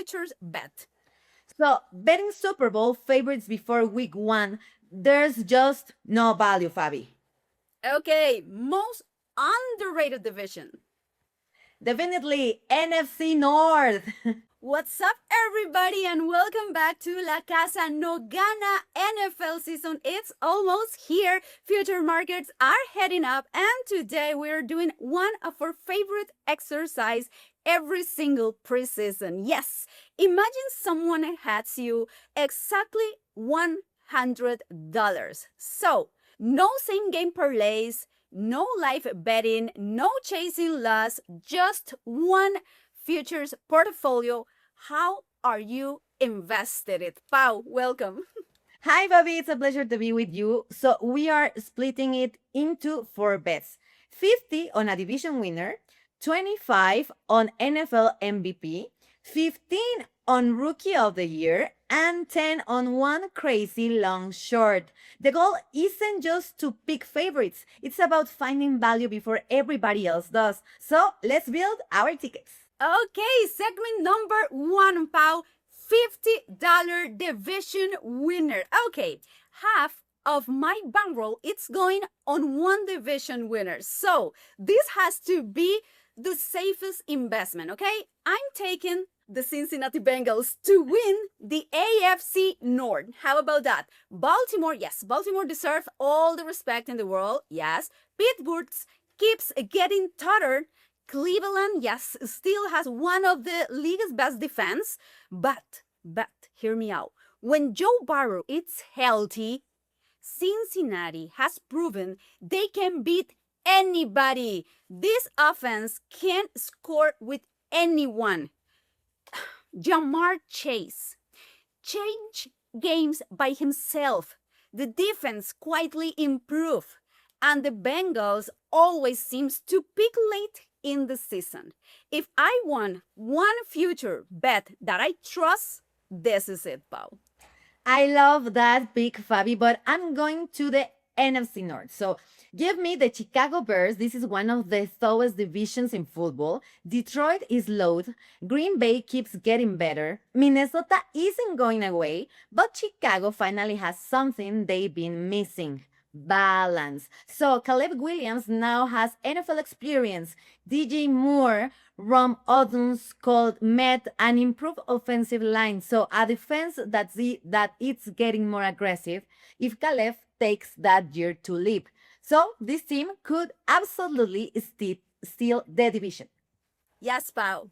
futures bet. So, betting Super Bowl favorites before week 1, there's just no value, Fabi. Okay, most underrated division. Definitely NFC North. What's up, everybody, and welcome back to La Casa No Gana NFL season. It's almost here. Future markets are heading up, and today we're doing one of our favorite exercise every single preseason. Yes, imagine someone hands you exactly $100. So, no same game parlays, no live betting, no chasing loss, just one futures portfolio. How are you invested in? Pau, welcome. Hi, Bobby. It's a pleasure to be with you. So, we are splitting it into 4 bets: 50 on a division winner, 25 on NFL MVP, 15 on Rookie of the Year, and 10 on one crazy long short. The goal isn't just to pick favorites, it's about finding value before everybody else does. So, let's build our tickets. Okay, segment number one, Pau. $50 division winner. Okay, half of my bankroll it's going on one division winner. So this has to be the safest investment, okay? I'm taking the Cincinnati Bengals to win the AFC North. How about that? Baltimore, yes, Baltimore deserves all the respect in the world. Yes, Pittsburgh keeps getting tougher. Cleveland, yes, still has one of the league's best defense, but hear me out. When Joe Burrow is healthy, Cincinnati has proven they can beat anybody. This offense can score with anyone. Jamar Chase changed games by himself. The defense quietly improved, and the Bengals always seems to pick late in the season. If I want one future bet that I trust, this is it, Pau. I love that pick, Fabi, but I'm going to the NFC North. So give me the Chicago Bears. This is one of the toughest divisions in football. Detroit is low. Green Bay keeps getting better. Minnesota isn't going away, but Chicago finally has something they've been missing: balance. So Caleb Williams now has NFL experience. DJ Moore, Rom Odun's called met an improved offensive line. So a defense that it's getting more aggressive if Caleb takes that year to leap. So this team could absolutely steal the division. Yes, Pau.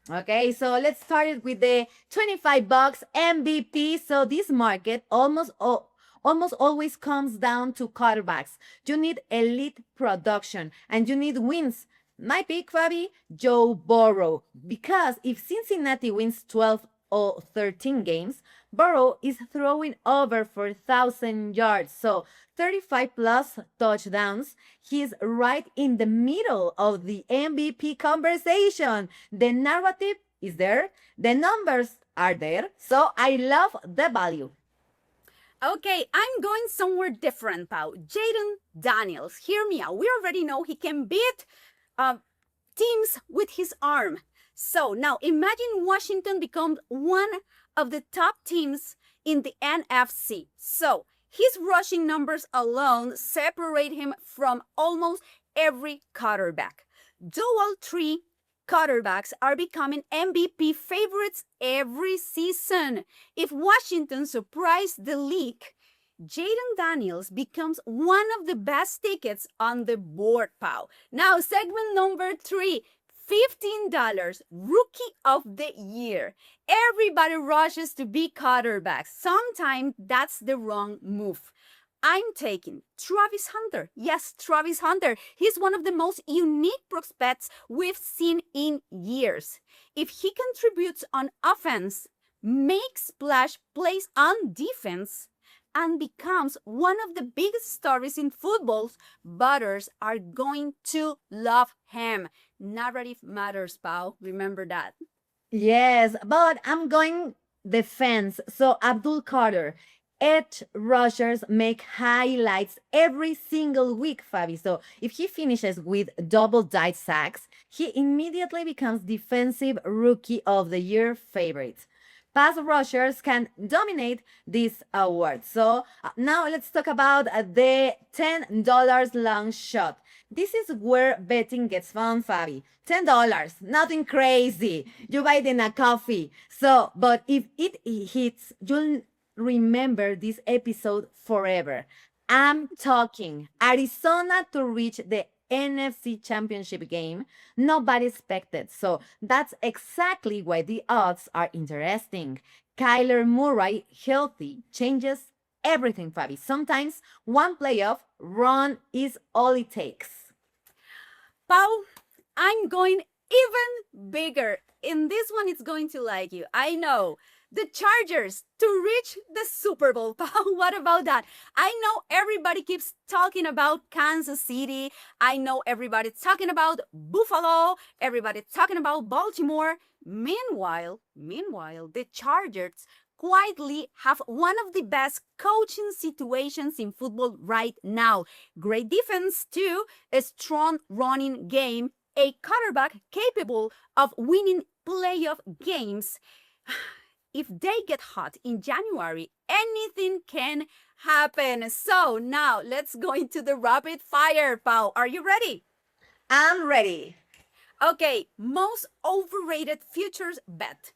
Okay, so let's start it with the $25 MVP. So this market almost always comes down to quarterbacks. You need elite production and you need wins. My pick, Fabi, Joe Burrow. Because if Cincinnati wins 12 or 13 games, Burrow is throwing over 4,000 yards. So 35 plus touchdowns. He's right in the middle of the MVP conversation. The narrative is there, the numbers are there. So I love the value. Okay, I'm going somewhere different, Pau. Jaden Daniels, hear me out. We already know he can beat teams with his arm. So now imagine Washington becomes one of the top teams in the NFC. So his rushing numbers alone separate him from almost every quarterback. Dual three quarterbacks are becoming MVP favorites every season. If Washington surprised the league, Jaden Daniels becomes one of the best tickets on the board, Pau. Now, segment number 3, $15 Rookie of the Year. Everybody rushes to be quarterbacks. Sometimes that's the wrong move. I'm taking Travis Hunter. Yes, Travis Hunter. He's one of the most unique prospects we've seen in years. If he contributes on offense, makes splash plays on defense, and becomes one of the biggest stories in football, butters are going to love him. Narrative matters, Pau. Remember that. Yes, but I'm going defense. So Abdul Carter. edge rushers make highlights every single week, Fabi. So if he finishes with double digit sacks, he immediately becomes defensive rookie of the year favorite. Pass rushers can dominate this award. So now let's talk about the $10 long shot. This is where betting gets fun, Fabi. $10, nothing crazy. You buy it in a coffee. So, but if it hits, you'll remember this episode forever. I'm talking Arizona to reach the NFC Championship game. Nobody expected. So that's exactly why the odds are interesting. Kyler Murray, healthy, changes everything, Fabi. Sometimes one playoff run is all it takes. Pau, I'm going even bigger. In this one, it's going to like you. I know. The Chargers to reach the Super Bowl. Pau, what about that? I know everybody keeps talking about Kansas City. I know everybody's talking about Buffalo. Everybody's talking about Baltimore. Meanwhile, the Chargers quietly have one of the best coaching situations in football right now. Great defense too, a strong running game, a quarterback capable of winning playoff games. If they get hot in January, anything can happen. So now let's go into the rapid fire, Pau. Are you ready? I'm ready. Okay, most overrated futures bet.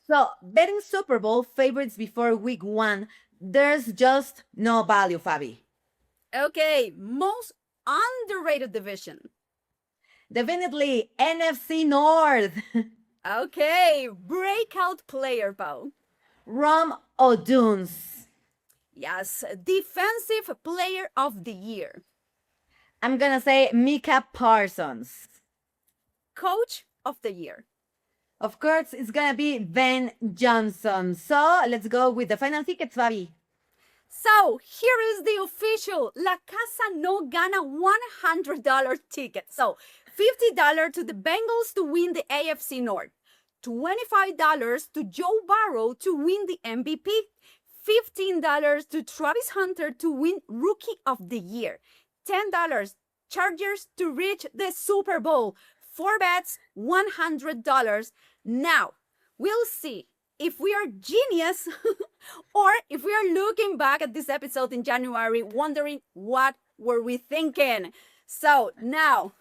So, betting Super Bowl favorites before week one, there's just no value, Fabi. Okay, most underrated division. Definitely NFC North. Okay, breakout player, Pau. Rom Oduns. Yes, defensive player of the year. I'm gonna say Mika Parsons. Coach of the year. Of course, it's gonna be Ben Johnson. So let's go with the final tickets, Fabi. So here is the official La Casa No Gana $100 ticket. So $50 to the Bengals to win the AFC North, $25 to Joe Burrow to win the MVP, $15 to Travis Hunter to win Rookie of the Year, $10 Chargers to reach the Super Bowl. 4 bets, $100. Now, we'll see if we are genius or if we are looking back at this episode in January wondering what were we thinking. So now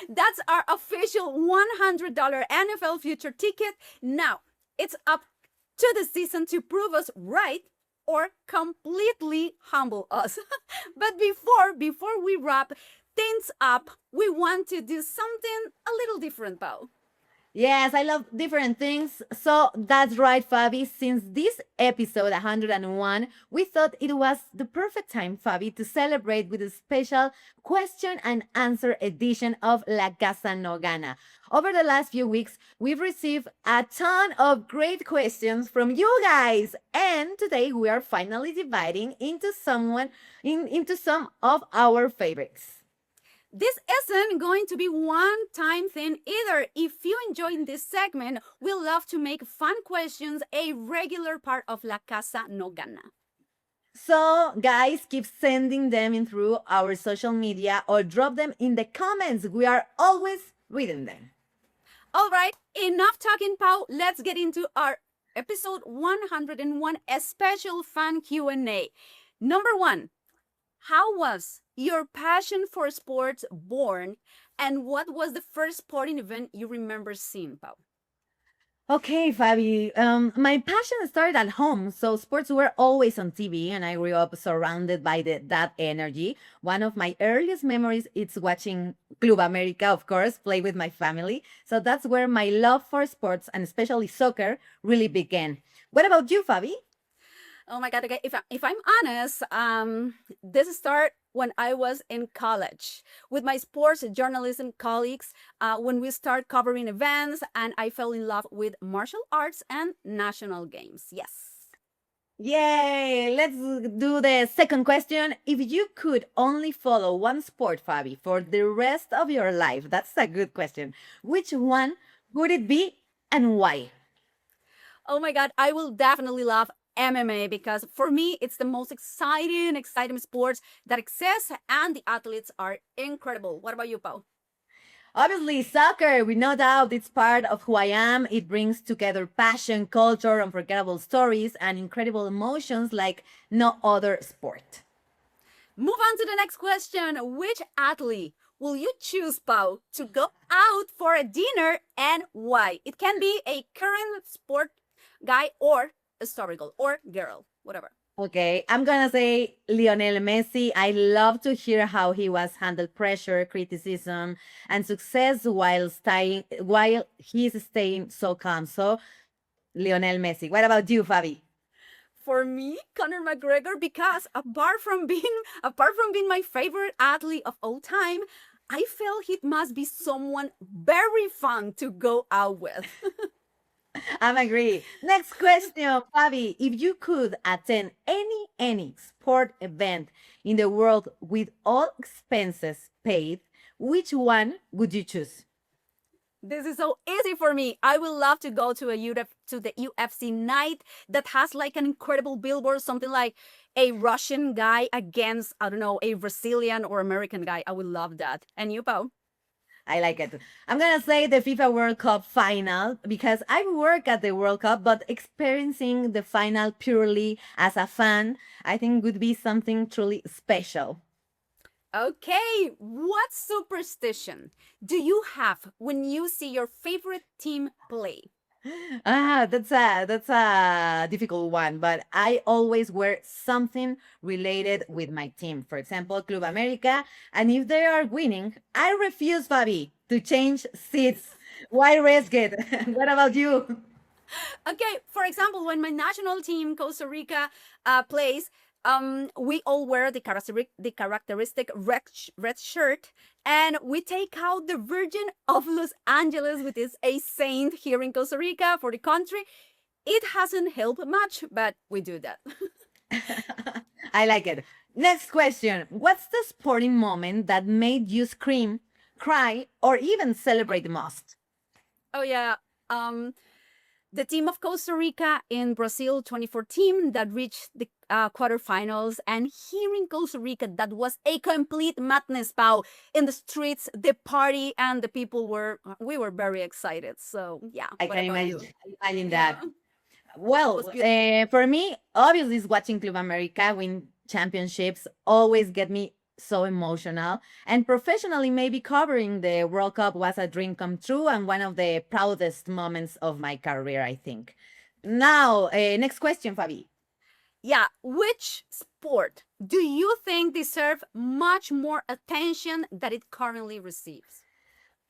that's our official $100 NFL future ticket. Now it's up to the season to prove us right or completely humble us. But before we wrap things up, we want to do something a little different, Pau. Yes, I love different things. So that's right, Fabi. Since this episode 101, we thought it was the perfect time, Fabi, to celebrate with a special question and answer edition of La Casa No Gana. Over the last few weeks, we've received a ton of great questions from you guys. And today we are finally dividing into into some of our favorites. This isn't going to be one time thing either. If you enjoyed this segment, we love to make fun questions a regular part of La Casa No Gana. So, guys, keep sending them in through our social media or drop them in the comments. We are always reading them. All right, enough talking, Pau. Let's get into our episode 101, a special fan Q&A. Number 1, how was your passion for sports born, and what was the first sporting event you remember seeing, Pau? Okay, Fabi. My passion started at home, so sports were always on TV, and I grew up surrounded by that energy. One of my earliest memories is watching Club America, of course, play with my family. So that's where my love for sports, and especially soccer, really began. What about you, Fabi? Oh my God, okay. If I'm honest, this started when I was in college with my sports journalism colleagues when we start covering events, and I fell in love with martial arts and national games. Yes. Yay! Let's do the second question. If you could only follow one sport, Fabi, for the rest of your life, that's a good question. Which one would it be and why? Oh my God, I will definitely love MMA because for me it's the most exciting sports that exists and the athletes are incredible. What about you, Pau? Obviously, soccer, with no doubt, it's part of who I am. It brings together passion, culture, unforgettable stories, and incredible emotions like no other sport. Move on to the next question. Which athlete will you choose, Pau, to go out for a dinner and why? It can be a current sport guy or historical or girl, whatever. Okay, I'm gonna say Lionel Messi. I love to hear how he was handled pressure, criticism, and success while he's staying so calm. So Lionel Messi. What about you, Fabi? For me, Conor McGregor, because apart from being my favorite athlete of all time, I feel he must be someone very fun to go out with. I'm agree. Next question, Fabi. If you could attend any sport event in the world with all expenses paid, which one would you choose? This is so easy for me. I would love to go to the UFC night that has like an incredible billboard, something like a Russian guy against, I don't know, a Brazilian or American guy. I would love that. And you, Pau? I like it. I'm gonna say the FIFA World Cup final because I work at the World Cup, but experiencing the final purely as a fan, I think would be something truly special. Okay, what superstition do you have when you see your favorite team play? That's a difficult one, but I always wear something related with my team. For example, Club America, and if they are winning, I refuse, Fabi, to change seats. Why risk it? What about you? Okay, for example, when my national team Costa Rica plays, we all wear the characteristic red shirt, and we take out the Virgin of Los Angeles, which is a saint here in Costa Rica for the country. It hasn't helped much, but we do that. I like it. Next question. What's the sporting moment that made you scream, cry, or even celebrate the most? Oh yeah. The team of Costa Rica in Brazil 2014 that reached the quarterfinals, and here in Costa Rica that was a complete madness, Pau. In the streets, the party and the people we were very excited. So yeah, I what can about you? imagine Yeah, that. it Well, was beautiful. for me, obviously, is watching Club America win championships always get me so emotional. And professionally, maybe covering the World Cup was a dream come true and one of the proudest moments of my career, I think. Now, next question, Fabi. Yeah, which sport do you think deserve much more attention that it currently receives?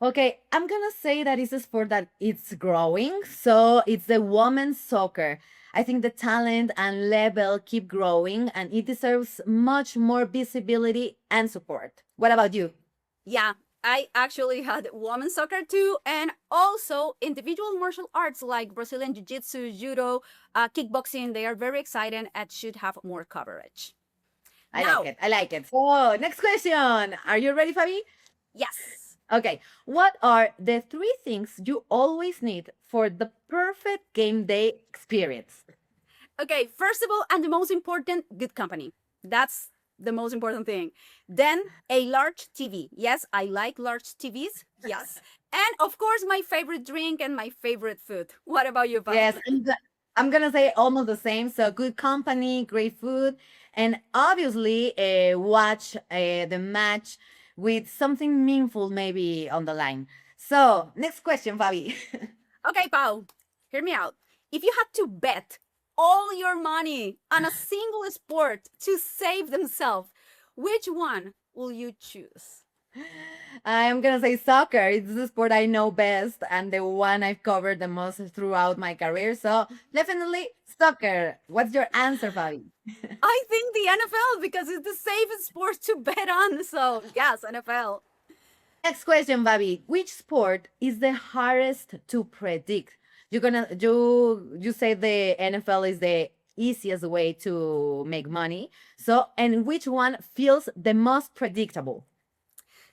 Okay, I'm gonna say that it's a sport that it's growing. So it's the women's soccer. I think the talent and level keep growing and it deserves much more visibility and support. What about you? Yeah, I actually had women's soccer too, and also individual martial arts like Brazilian Jiu Jitsu, Judo, kickboxing. They are very exciting and should have more coverage. I like Now, it. I like it. So, next question. Are you ready, Fabi? yes. Okay. What are the three things you always need for the perfect game day experience? Okay, first of all, and the most important, good company. That's the most important thing. Then a large TV. Yes, I like large TVs. Yes. And of course, my favorite drink and my favorite food. What about you, Pao? Yes, I'm gonna say almost the same. So good company, great food, and obviously watch the match with something meaningful maybe on the line. So next question, Fabi. Okay, Pao, hear me out. If you had to bet all your money on a single sport to save themselves, which one will you choose? I'm gonna say soccer. It's the sport I know best and the one I've covered the most throughout my career. So definitely soccer. What's your answer, Fabi? I think the NFL because it's the safest sport to bet on. So, yes, NFL. Next question, Bobby. Which sport is the hardest to predict? You say the NFL is the easiest way to make money. So, and which one feels the most predictable?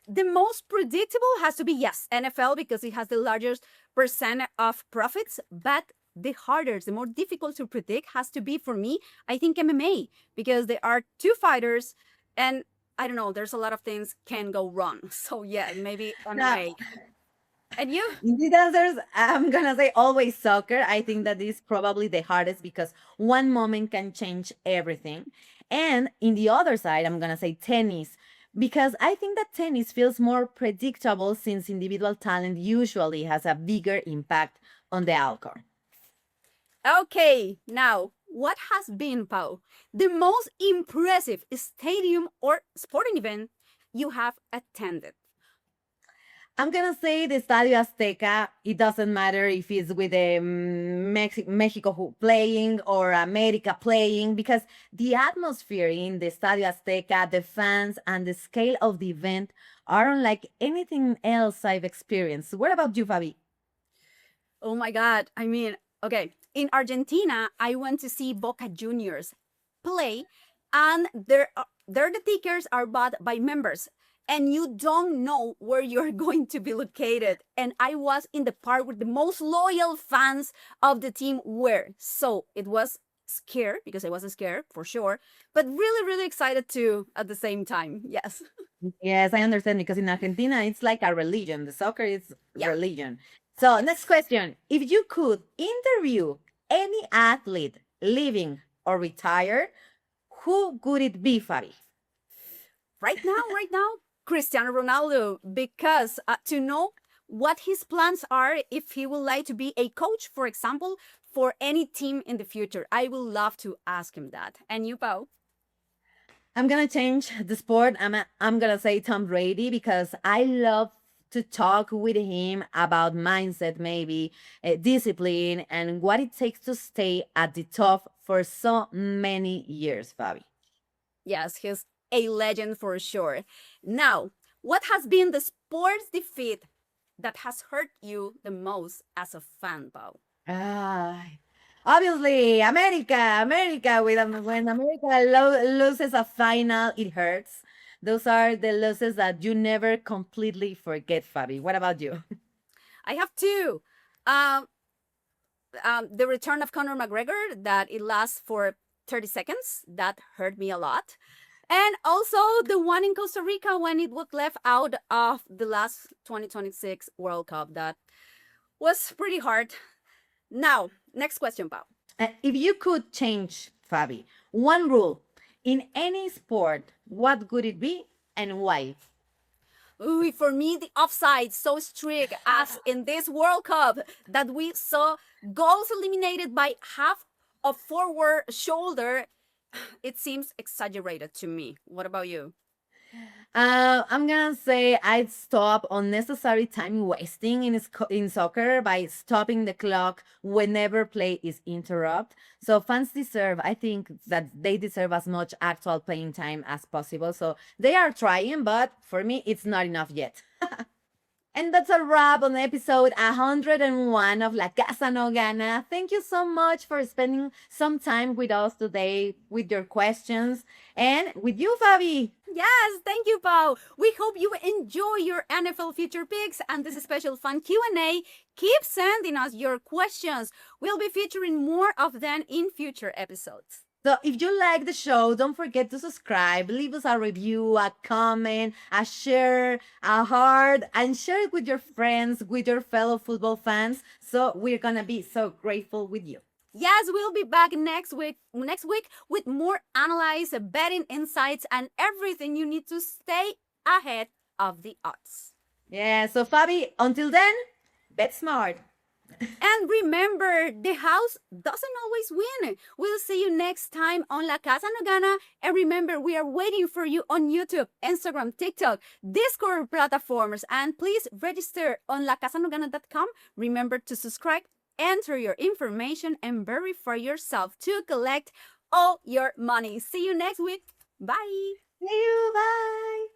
The most predictable has to be, yes, NFL because it has the largest percent of profits. But the harder, the more difficult to predict has to be for me, I think MMA, because there are two fighters and I don't know, there's a lot of things can go wrong. So yeah, maybe Now, MMA. And you? the answers, I'm gonna say always soccer. I think that is probably the hardest because one moment can change everything. And in the other side, I'm gonna say tennis because I think that tennis feels more predictable since individual talent usually has a bigger impact on the outcome. Okay, now what has been, Pau, the most impressive stadium or sporting event you have attended? I'm gonna say the Estadio Azteca. It doesn't matter if it's with Mexico playing or America playing, because the atmosphere in the Estadio Azteca, the fans, and the scale of the event are unlike anything else I've experienced. What about you, Fabi? Oh my God. I mean, okay, in Argentina, I went to see Boca Juniors play, and there the tickets are bought by members, and you don't know where you're going to be located. And I was in the part where the most loyal fans of the team were. So it was scared because I was scared for sure, but really, really excited too at the same time. Yes. Yes, I understand because in Argentina it's like a religion. The soccer is Yeah. religion. So, next question. If you could interview any athlete living or retired, who could it be, Fabi? Right now, Cristiano Ronaldo, because to know what his plans are, if he would like to be a coach, for example, for any team in the future, I would love to ask him that. And you, Pau? I'm gonna change the sport. I'm gonna say Tom Brady because I love to talk with him about mindset, maybe discipline, and what it takes to stay at the top for so many years, Fabi. Yes, he's a legend for sure. Now, what has been the sports defeat that has hurt you the most as a fan, Pau? Ah, obviously, America. When America loses a final, it hurts. Those are the losses that you never completely forget, Fabi. What about you? I have two. Um, the return of Conor McGregor, that it lasts for 30 seconds, that hurt me a lot. And also the one in Costa Rica when it was left out of the last 2026 World Cup. That was pretty hard. Now, next question, Pau. If you could change, Fabi, one rule in any sport, what would it be and why? Ooh, for me, the offside so strict as in this World Cup that we saw goals eliminated by half of forward shoulder. It seems exaggerated to me. What about you? I'm gonna say I'd stop unnecessary time wasting in soccer by stopping the clock whenever play is interrupt. So fans deserve, I think that they deserve as much actual playing time as possible. So they are trying, but for me, it's not enough yet. And that's a wrap on episode 101 of La Casa No Gana. Thank you so much for spending some time with us today with your questions and with you, Fabi. Yes, thank you, Pau. We hope you enjoy your NFL future picks and this special fun Q&A. Keep sending us your questions. We'll be featuring more of them in future episodes. So if you like the show, don't forget to subscribe, leave us a review, a comment, a share, a heart, and share it with your friends, with your fellow football fans. So we're gonna be so grateful with you. Yes, we'll be back next week with more analyze, betting insights, and everything you need to stay ahead of the odds. Yeah, so Fabi, until then, bet smart. And remember, the house doesn't always win. We'll see you next time on La Casa No Gana. And remember, we are waiting for you on YouTube, Instagram, TikTok, Discord platforms. And please register on lacasanogana.com. Remember to subscribe, enter your information, and verify yourself to collect all your money. See you next week. Bye. See you, bye.